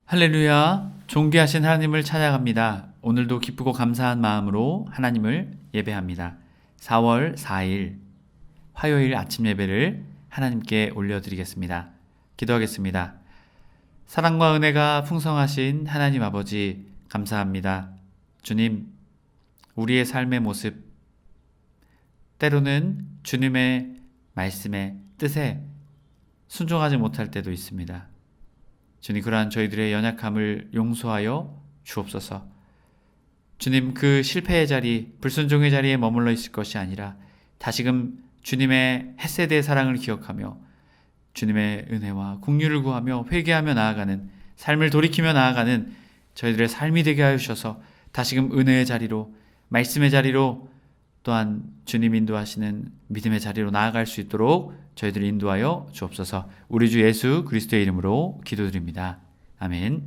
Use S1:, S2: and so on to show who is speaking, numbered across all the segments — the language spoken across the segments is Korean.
S1: 할렐루야, 존귀하신 하나님을 찬양합니다. 오늘도 기쁘고 감사한 마음으로 하나님을 예배합니다. 4월 4일 화요일 아침 예배를 하나님께 올려드리겠습니다. 기도하겠습니다. 사랑과 은혜가 풍성하신 하나님 아버지 감사합니다. 주님, 우리의 삶의 모습, 때로는 주님의 말씀에 뜻에 순종하지 못할 때도 있습니다. 주님, 그러한 저희들의 연약함을 용서하여 주옵소서. 주님, 그 실패의 자리, 불순종의 자리에 머물러 있을 것이 아니라 다시금 주님의 헷세대의 사랑을 기억하며 주님의 은혜와 긍휼을 구하며 회개하며 나아가는, 삶을 돌이키며 나아가는 저희들의 삶이 되게 하여 주셔서 다시금 은혜의 자리로, 말씀의 자리로, 또한 주님 인도하시는 믿음의 자리로 나아갈 수 있도록 저희들을 인도하여 주옵소서. 우리 주 예수 그리스도의 이름으로 기도드립니다. 아멘.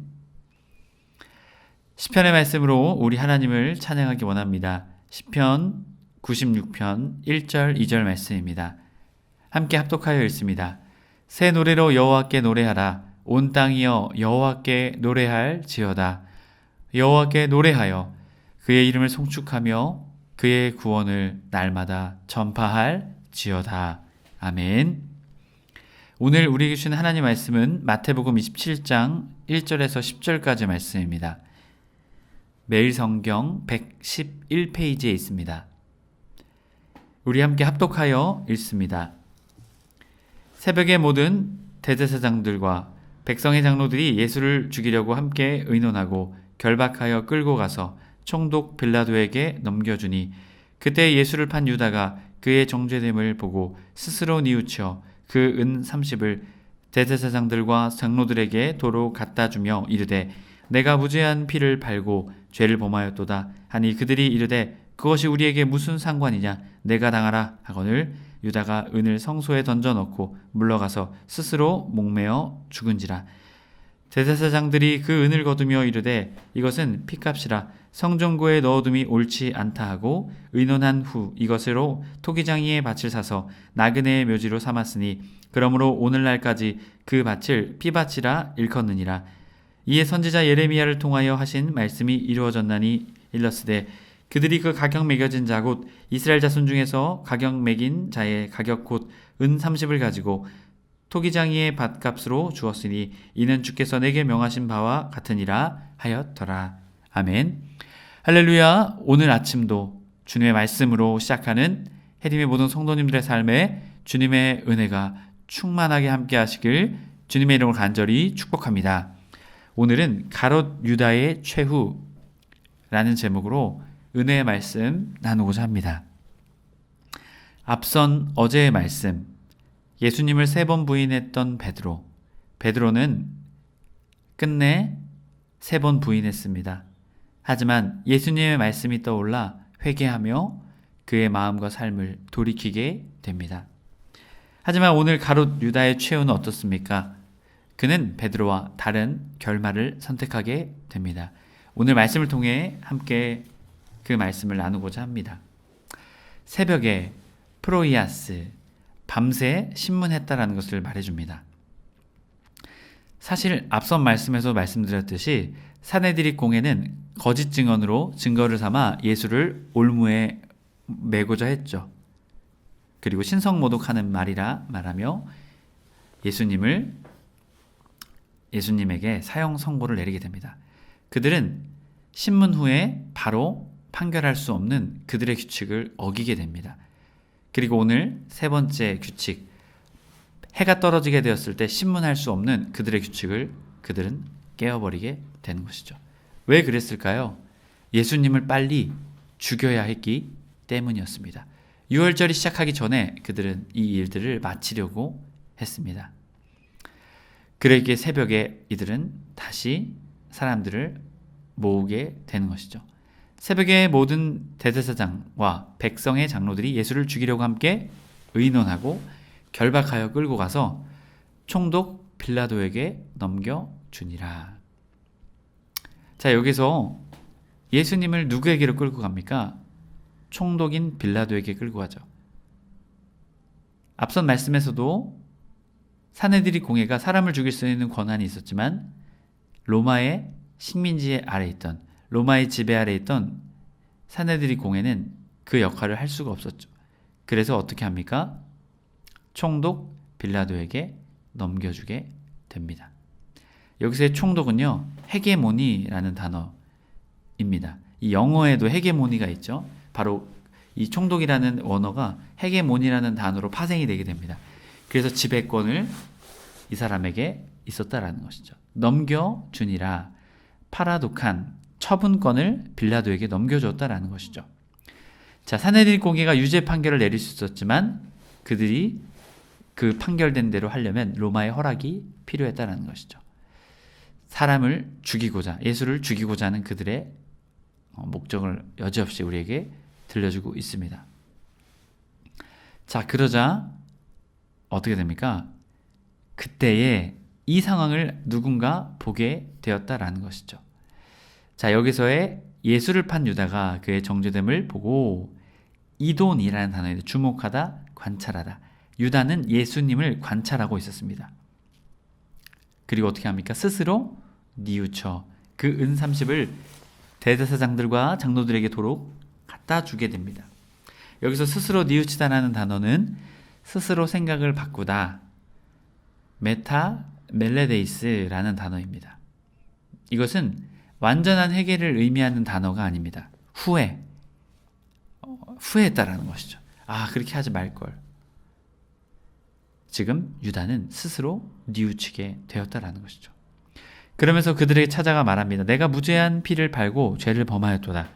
S1: 시편의 말씀으로 우리 하나님을 찬양하기 원합니다. 시편 96편 1절 2절 말씀입니다. 함께 합독하여 읽습니다. 새 노래로 여호와께 노래하라. 온 땅이여 여호와께 노래할지어다. 여호와께 노래하여 그의 이름을 송축하며 그의 구원을 날마다 전파할지어다. 아멘. 오늘 우리에게 주신 하나님 말씀은 마태복음 27장 1절에서 10절까지 말씀입니다. 매일 성경 111페이지에 있습니다. 우리 함께 합독하여 읽습니다. 새벽에 모든 대제사장들과 백성의 장로들이 예수를 죽이려고 함께 의논하고 결박하여 끌고 가서 총독 빌라도에게 넘겨주니, 그때 예수를 판 유다가 그의 정죄됨을 보고 스스로 뉘우쳐 그 은 30을 대제사장들과 장로들에게 도로 갖다 주며 이르되, 내가 무죄한 피를 팔고 죄를 범하였도다 하니, 그들이 이르되 그것이 우리에게 무슨 상관이냐, 내가 당하라 하거늘 유다가 은을 성소에 던져넣고 물러가서 스스로 목매어 죽은지라. 대제사장들이 그 은을 거두며 이르되 이것은 피값이라 성전고에 넣어둠이 옳지 않다 하고 의논한 후 이것으로 토기장이의 밭을 사서 나그네의 묘지로 삼았으니, 그러므로 오늘날까지 그 밭을 피밭이라 일컫느니라. 이에 선지자 예레미야를 통하여 하신 말씀이 이루어졌나니 일렀으되, 그들이 그 가격 매겨진 자 곧 이스라엘 자손 중에서 가격 매긴 자의 가격 곧 은 30을 가지고 토기장이의 밭값으로 주었으니 이는 주께서 내게 명하신 바와 같으니라 하였더라. 아멘. 할렐루야. 오늘 아침도 주님의 말씀으로 시작하는 해림의 모든 성도님들의 삶에 주님의 은혜가 충만하게 함께 하시길 주님의 이름으로 간절히 축복합니다. 오늘은 가롯 유다의 최후라는 제목으로 은혜의 말씀 나누고자 합니다. 앞선 어제의 말씀, 예수님을 3번 부인했던 베드로는 끝내 3번 부인했습니다. 하지만 예수님의 말씀이 떠올라 회개하며 그의 마음과 삶을 돌이키게 됩니다. 하지만 오늘 가롯 유다의 최후는 어떻습니까? 그는 베드로와 다른 결말을 선택하게 됩니다. 오늘 말씀을 통해 함께 그 말씀을 나누고자 합니다. 새벽에 프로이아스, 밤새 신문했다라는 것을 말해줍니다. 사실 앞선 말씀에서 말씀드렸듯이 사내들이 공회는 거짓 증언으로 증거를 삼아 예수를 올무에 매고자 했죠. 그리고 신성모독하는 말이라 말하며 예수님에게 사형 선고를 내리게 됩니다. 그들은 신문 후에 바로 판결할 수 없는 그들의 규칙을 어기게 됩니다. 그리고 오늘 3번째 규칙, 해가 떨어지게 되었을 때 신문할 수 없는 그들의 규칙을 그들은 깨어버리게 되는 것이죠. 왜 그랬을까요? 예수님을 빨리 죽여야 했기 때문이었습니다. 유월절이 시작하기 전에 그들은 이 일들을 마치려고 했습니다. 그러기에 새벽에 이들은 다시 사람들을 모으게 되는 것이죠. 새벽에 모든 대제사장과 백성의 장로들이 예수를 죽이려고 함께 의논하고 결박하여 끌고 가서 총독 빌라도에게 넘겨주니라. 자, 여기서 예수님을 누구에게로 끌고 갑니까? 총독인 빌라도에게 끌고 가죠. 앞선 말씀에서도 사내들이 공회가 사람을 죽일 수 있는 권한이 있었지만 로마의 식민지 아래 있던, 로마의 지배 아래 있던 사내들이 공회는 그 역할을 할 수가 없었죠. 그래서 어떻게 합니까? 총독 빌라도에게 넘겨주게 됩니다. 여기서의 총독은요, 헤게모니라는 단어입니다. 이 영어에도 헤게모니가 있죠. 바로 이 총독이라는 원어가 헤게모니라는 단어로 파생이 되게 됩니다. 그래서 지배권을 이 사람에게 있었다라는 것이죠. 넘겨주니라, 파라독한 처분권을 빌라도에게 넘겨줬다라는 것이죠. 자, 사내들이 공회가 유죄 판결을 내릴 수 있었지만 그들이 그 판결된 대로 하려면 로마의 허락이 필요했다라는 것이죠. 사람을 죽이고자, 예수를 죽이고자 하는 그들의 목적을 여지없이 우리에게 들려주고 있습니다. 자, 그러자 어떻게 됩니까? 그때에 이 상황을 누군가 보게 되었다라는 것이죠. 자, 여기서의 예수를 판 유다가 그의 정죄됨을 보고 이돈이라는 단어에 주목하다, 관찰하다. 유다는 예수님을 관찰하고 있었습니다. 그리고 어떻게 합니까? 스스로 뉘우쳐 그 은 30을 대제사장들과 장로들에게 도록 갖다 주게 됩니다. 여기서 스스로 뉘우치다라는 단어는 스스로 생각을 바꾸다, 메타 멜레데이스라는 단어입니다. 이것은 완전한 회개를 의미하는 단어가 아닙니다. 후회했다라는 것이죠. 아, 그렇게 하지 말걸. 지금 유다는 스스로 뉘우치게 되었다라는 것이죠. 그러면서 그들에게 찾아가 말합니다. 내가 무죄한 피를 팔고 죄를 범하였도다.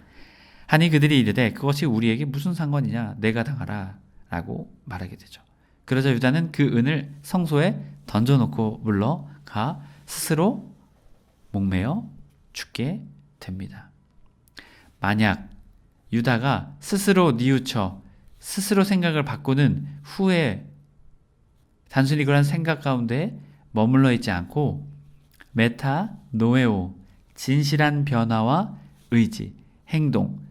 S1: 하니 그들이 이르되 그것이 우리에게 무슨 상관이냐, 내가 당하라 라고 말하게 되죠. 그러자 유다는 그 은을 성소에 던져놓고 물러가 스스로 목매어 죽게 됩니다. 만약 유다가 스스로 뉘우쳐 스스로 생각을 바꾸는 후에 단순히 그런 생각 가운데 머물러 있지 않고 메타 노에오, 진실한 변화와 의지, 행동,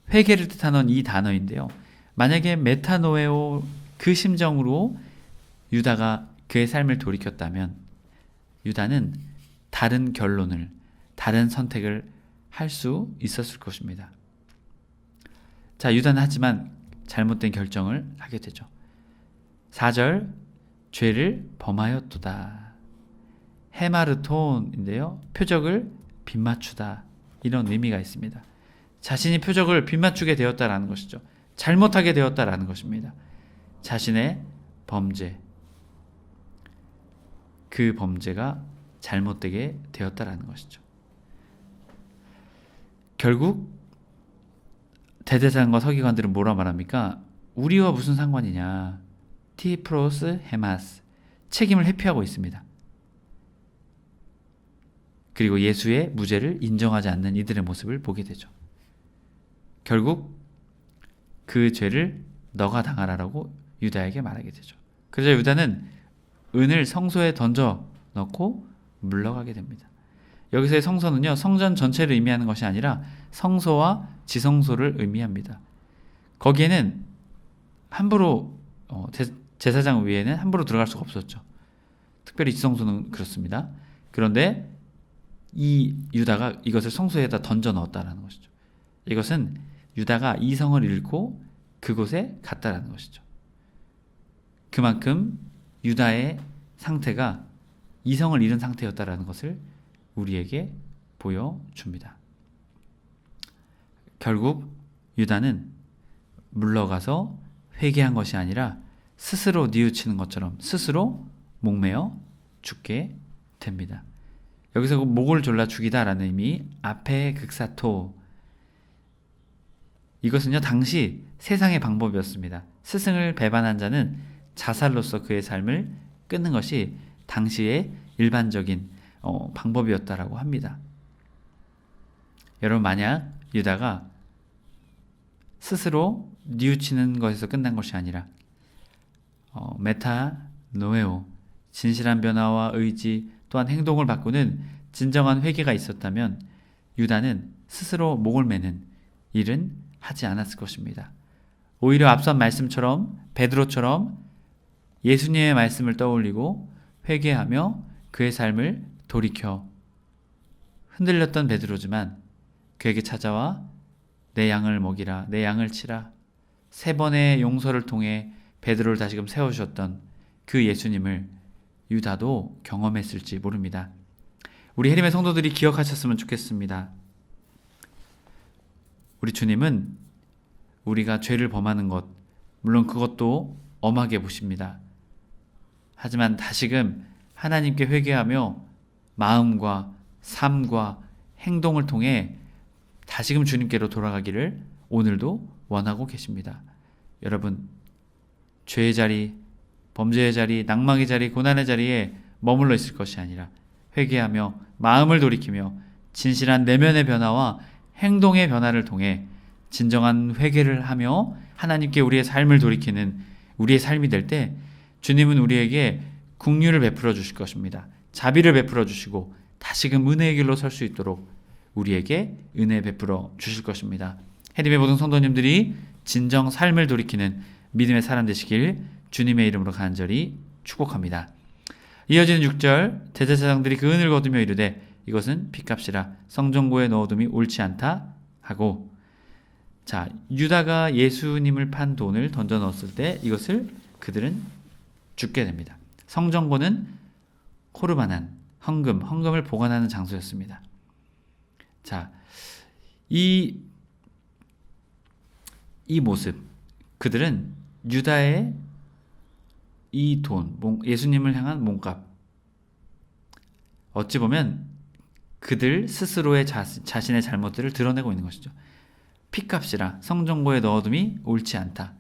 S1: 회개를 뜻하는 이 단어인데요. 만약에 메타노에오, 그 심정으로 유다가 그의 삶을 돌이켰다면 유다는 다른 결론을, 다른 선택을 할 수 있었을 것입니다. 자, 유다는 하지만 잘못된 결정을 하게 되죠. 4절, 죄를 범하였도다. 헤마르톤인데요. 표적을 빗맞추다. 이런 의미가 있습니다. 자신이 표적을 빗맞추게 되었다라는 것이죠. 잘못하게 되었다라는 것입니다. 자신의 범죄, 그 범죄가 잘못되게 되었다라는 것이죠. 결국 대제사장과 서기관들은 뭐라 말합니까? 우리와 무슨 상관이냐? 티프로스 헤마스, 책임을 회피하고 있습니다. 그리고 예수의 무죄를 인정하지 않는 이들의 모습을 보게 되죠. 결국 그 죄를 너가 당하라라고 유다에게 말하게 되죠. 그러자 유다는 은을 성소에 던져 넣고 물러가게 됩니다. 여기서의 성소는요, 성전 전체를 의미하는 것이 아니라 성소와 지성소를 의미합니다. 거기에는 함부로 제사장 위에는 함부로 들어갈 수가 없었죠. 특별히 지성소는 그렇습니다. 그런데 이 유다가 이것을 성소에다 던져 넣었다라는 것이죠. 이것은 유다가 이성을 잃고 그곳에 갔다라는 것이죠. 그만큼 유다의 상태가 이성을 잃은 상태였다라는 것을 우리에게 보여줍니다. 결국 유다는 물러가서 회개한 것이 아니라 스스로 뉘우치는 것처럼 스스로 목매어 죽게 됩니다. 여기서 목을 졸라 죽이다라는 의미, 앞에 극사토. 이것은요, 당시 세상의 방법이었습니다. 스승을 배반한 자는 자살로서 그의 삶을 끊는 것이 당시의 일반적인 방법이었다라고 합니다. 여러분, 만약 유다가 스스로 뉘우치는 것에서 끝난 것이 아니라 메타 노에오, 진실한 변화와 의지 또한 행동을 바꾸는 진정한 회개가 있었다면 유다는 스스로 목을 매는 일은 하지 않았을 것입니다. 오히려 앞선 말씀처럼 베드로처럼 예수님의 말씀을 떠올리고 회개하며 그의 삶을 돌이켜 흔들렸던 베드로지만 그에게 찾아와 내 양을 먹이라, 내 양을 치라. 3번의 용서를 통해 베드로를 다시금 세워주셨던 그 예수님을 유다도 경험했을지 모릅니다. 우리 해림의 성도들이 기억하셨으면 좋겠습니다. 우리 주님은 우리가 죄를 범하는 것, 물론 그것도 엄하게 보십니다. 하지만 다시금 하나님께 회개하며 마음과 삶과 행동을 통해 다시금 주님께로 돌아가기를 오늘도 원하고 계십니다. 여러분, 죄의 자리, 범죄의 자리, 낭망의 자리, 고난의 자리에 머물러 있을 것이 아니라 회개하며 마음을 돌이키며 진실한 내면의 변화와 행동의 변화를 통해 진정한 회개를 하며 하나님께 우리의 삶을 돌이키는 우리의 삶이 될 때 주님은 우리에게 긍휼을 베풀어 주실 것입니다. 자비를 베풀어 주시고 다시금 은혜의 길로 설 수 있도록 우리에게 은혜 베풀어 주실 것입니다. 해림의 모든 성도님들이 진정 삶을 돌이키는 믿음의 사람 되시길 주님의 이름으로 간절히 축복합니다. 이어지는 6절, 대제사장들이 그 은을 거두며 이르되 이것은 핏값이라 성전고에 넣어둠이 옳지 않다 하고, 자, 유다가 예수님을 판 돈을 던져 넣었을 때 이것을 그들은 죽게 됩니다. 성전고는 코르바난, 헌금을 보관하는 장소였습니다. 자, 이 모습, 그들은 유다의 이 돈, 예수님을 향한 몸값, 어찌 보면 그들 스스로의 자신의 잘못들을 드러내고 있는 것이죠. 핏값이라 성전고에 넣어둠이 옳지 않다.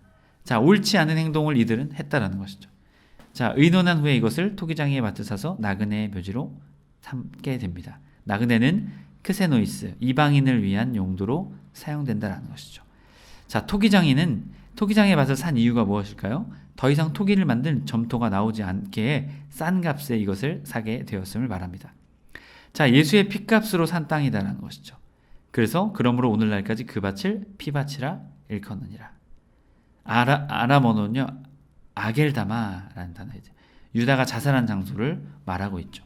S1: 자, 옳지 않은 행동을 이들은 했다라는 것이죠. 자, 의논한 후에 이것을 토기장이에 맡아 사서 나그네의 묘지로 삼게 됩니다. 나그네는 크세노이스, 이방인을 위한 용도로 사용된다라는 것이죠. 자, 토기장의 밭을 산 이유가 무엇일까요? 더 이상 토기를 만든 점토가 나오지 않게 싼 값에 이것을 사게 되었음을 말합니다. 자, 예수의 핏값으로 산 땅이다라는 것이죠. 그래서 그러므로 오늘날까지 그 밭을 피밭이라 일컫느니라. 아람어는요, 아겔다마라는 단어이죠. 유다가 자살한 장소를 말하고 있죠.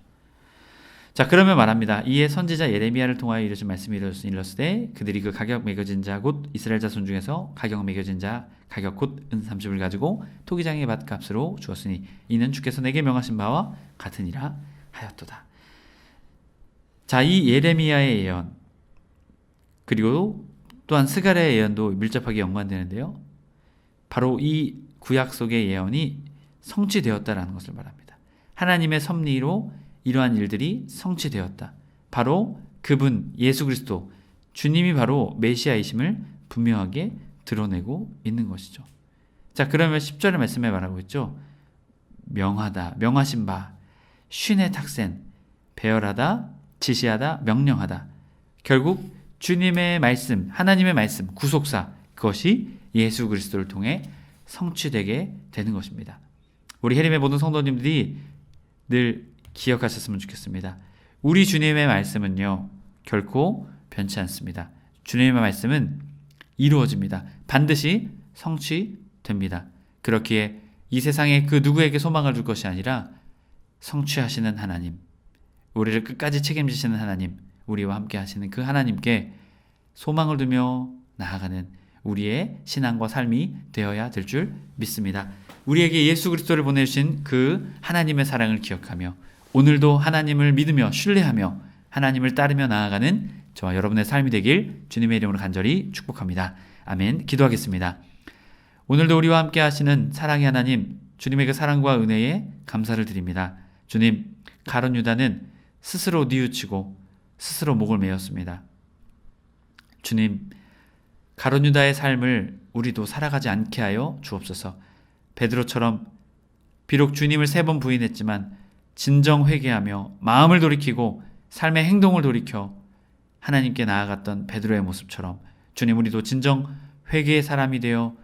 S1: 자, 그러면 말합니다. 이에 선지자 예레미야를 통하여 이르신 말씀이 이르렀으되 그들이 그 가격 매겨진 자 곧 이스라엘 자손 중에서 가격 매겨진 자 가격 곧 은 30을 가지고 토기장의 밭값으로 주었으니 이는 주께서 내게 명하신 바와 같으니라 하였도다. 자, 이 예레미야의 예언 그리고 또한 스가랴의 예언도 밀접하게 연관되는데요. 바로 이 구약 속의 예언이 성취되었다라는 것을 말합니다. 하나님의 섭리로 이러한 일들이 성취되었다. 바로 그분 예수 그리스도 주님이 바로 메시아이심을 분명하게 드러내고 있는 것이죠. 자, 그러면 10절의 말씀에 말하고 있죠. 명하다, 명하신 바, 쉰의 탁센, 배열하다, 지시하다, 명령하다. 결국 주님의 말씀, 하나님의 말씀, 구속사, 그것이 예수 그리스도를 통해 성취되게 되는 것입니다. 우리 해림의 모든 성도님들이 늘 기억하셨으면 좋겠습니다. 우리 주님의 말씀은요, 결코 변치 않습니다. 주님의 말씀은 이루어집니다. 반드시 성취됩니다. 그렇기에 이 세상에 그 누구에게 소망을 줄 것이 아니라 성취하시는 하나님, 우리를 끝까지 책임지시는 하나님, 우리와 함께 하시는 그 하나님께 소망을 두며 나아가는 우리의 신앙과 삶이 되어야 될 줄 믿습니다. 우리에게 예수 그리스도를 보내주신 그 하나님의 사랑을 기억하며 오늘도 하나님을 믿으며 신뢰하며 하나님을 따르며 나아가는 저와 여러분의 삶이 되길 주님의 이름으로 간절히 축복합니다. 아멘. 기도하겠습니다. 오늘도 우리와 함께 하시는 사랑의 하나님, 주님의 그 사랑과 은혜에 감사를 드립니다. 주님, 가룟 유다는 스스로 뉘우치고 스스로 목을 메었습니다. 주님, 가룟 유다의 삶을 우리도 살아가지 않게 하여 주옵소서. 베드로처럼 비록 주님을 3번 부인했지만 진정 회개하며 마음을 돌이키고 삶의 행동을 돌이켜 하나님께 나아갔던 베드로의 모습처럼 주님, 우리도 진정 회개의 사람이 되어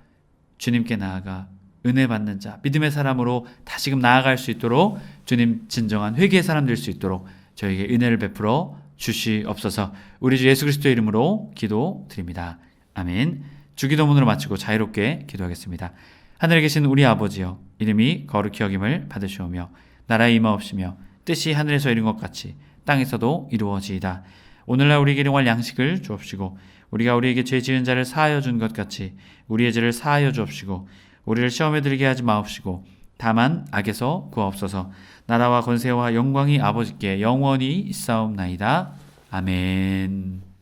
S1: 주님께 나아가 은혜 받는 자, 믿음의 사람으로 다시금 나아갈 수 있도록 주님, 진정한 회개의 사람 될 수 있도록 저에게 은혜를 베풀어 주시옵소서. 우리 주 예수 그리스도의 이름으로 기도드립니다. 아멘. 주기도문으로 마치고 자유롭게 기도하겠습니다. 하늘에 계신 우리 아버지여, 이름이 거룩히 여김을 받으시오며 나라의 임하옵시며 뜻이 하늘에서 이룬 것 같이 땅에서도 이루어지이다. 오늘날 우리에게 일용할 양식을 주옵시고 우리가 우리에게 죄 지은 자를 사하여 준 것 같이 우리의 죄를 사하여 주옵시고 우리를 시험에 들게 하지 마옵시고 다만 악에서 구하옵소서. 나라와 권세와 영광이 아버지께 영원히 있사옵나이다. 아멘.